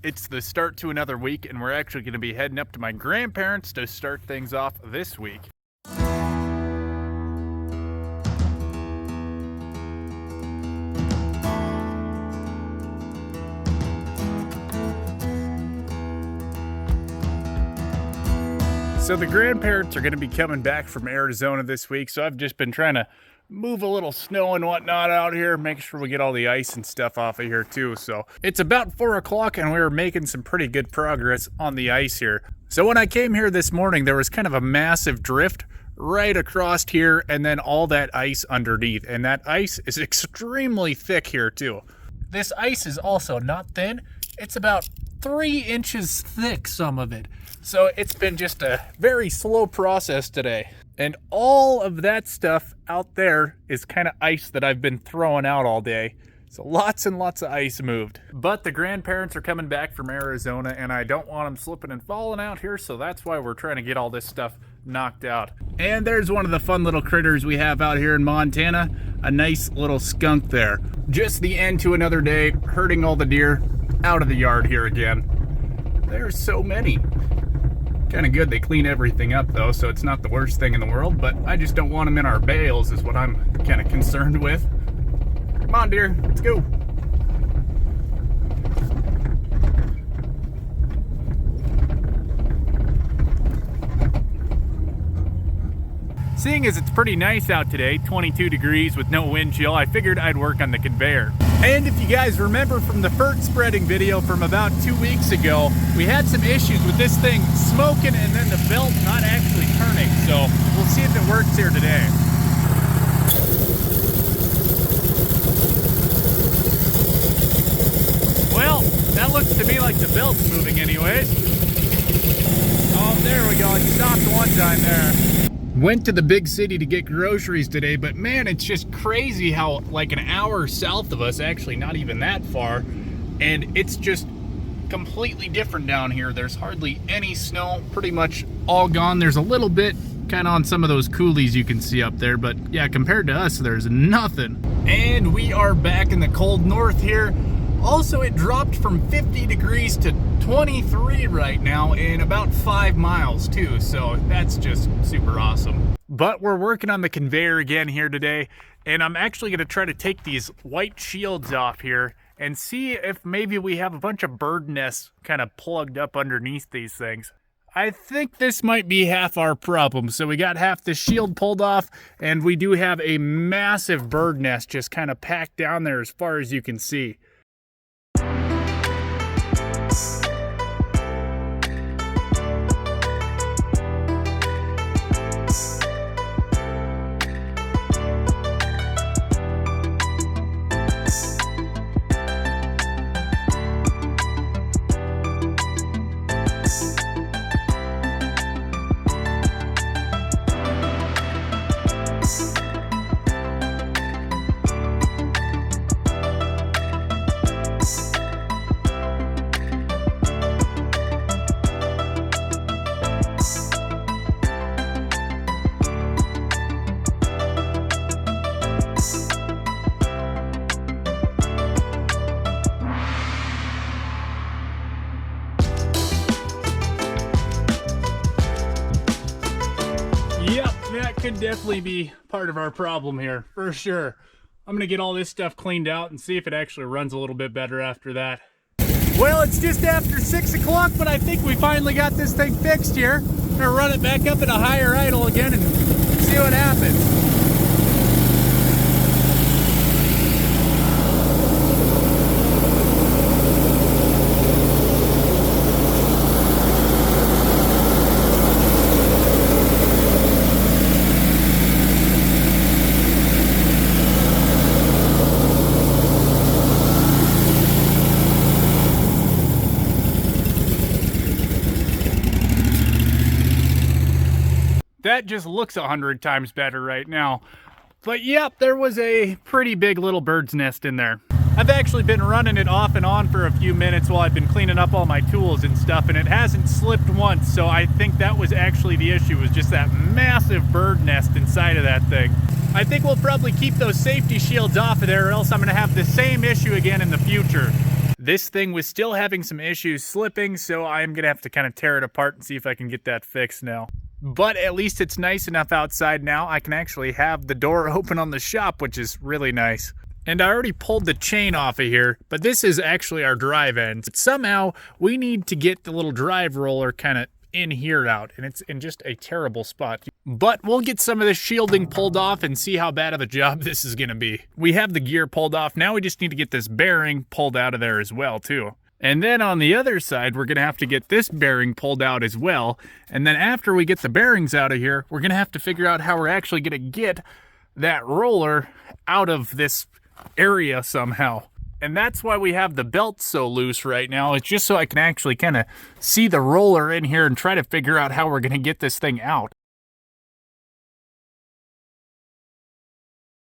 It's the start to another week, and we're actually going to be heading up to my grandparents to start things off this week. So the grandparents are going to be coming back from Arizona this week, so I've just been trying to move a little snow and whatnot out here, make sure we get all the ice and stuff off of here too. So it's about 4 o'clock and we were making some pretty good progress on the ice here. So when I came here this morning, there was kind of a massive drift right across here and then all that ice underneath. And that ice is extremely thick here too. This ice is also not thin. It's about 3 inches thick, some of it. So it's been just a very slow process today. And all of that stuff out there is kind of ice that I've been throwing out all day. So lots and lots of ice moved. But the grandparents are coming back from Arizona and I don't want them slipping and falling out here. So that's why we're trying to get all this stuff knocked out. And there's one of the fun little critters we have out here in Montana. A nice little skunk there. Just the end to another day, herding all the deer out of the yard here again. There's so many. Kind of good they clean everything up though, so it's not the worst thing in the world, but I just don't want them in our bales is what I'm kind of concerned with. Come on, dear, let's go. Seeing as it's pretty nice out today, 22 degrees with no wind chill, I figured I'd work on the conveyor. And if you guys remember from the fert spreading video from about 2 weeks ago, we had some issues with this thing smoking and then the belt not actually turning. So we'll see if it works here today. Well, that looks to me like the belt's moving anyways. Oh, there we go. It stopped one time there. Went to the big city to get groceries today, but man, it's just crazy how like an hour south of us, actually not even that far, and it's just completely different down here. There's hardly any snow, pretty much all gone. There's a little bit kind of on some of those coulees you can see up there, but yeah, compared to us, there's nothing. And we are back in the cold north here. Also, it dropped from 50 degrees to 23 right now in about 5 miles too, so that's just super awesome. But we're working on the conveyor again here today, and I'm actually going to try to take these white shields off here and see if maybe we have a bunch of bird nests kind of plugged up underneath these things. I think this might be half our problem. So we got half the shield pulled off, and we do have a massive bird nest just kind of packed down there as far as you can see. Yep, that could definitely be part of our problem here, for sure. I'm gonna get all this stuff cleaned out and see if it actually runs a little bit better after that. Well, it's just after 6 o'clock, but I think we finally got this thing fixed here. I'm gonna run it back up at a higher idle again and see what happens. That just looks 100 times better right now. But yep, there was a pretty big little bird's nest in there. I've actually been running it off and on for a few minutes while I've been cleaning up all my tools and stuff, and it hasn't slipped once, so I think that was actually the issue, was just that massive bird nest inside of that thing. I think we'll probably keep those safety shields off of there, or else I'm gonna have the same issue again in the future. This thing was still having some issues slipping, so I'm gonna have to kind of tear it apart and see if I can get that fixed now. But at least it's nice enough outside now. I can actually have the door open on the shop, which is really nice. And I already pulled the chain off of here, but this is actually our drive end. Somehow we need to get the little drive roller kind of in here out, and it's in just a terrible spot. But we'll get some of this shielding pulled off and see how bad of a job this is gonna be. We have the gear pulled off. Now we just need to get this bearing pulled out of there as well too. And then on the other side, we're gonna have to get this bearing pulled out as well. And then after we get the bearings out of here, we're gonna have to figure out how we're actually gonna get that roller out of this area somehow. And that's why we have the belt so loose right now. It's just so I can actually kind of see the roller in here and try to figure out how we're gonna get this thing out.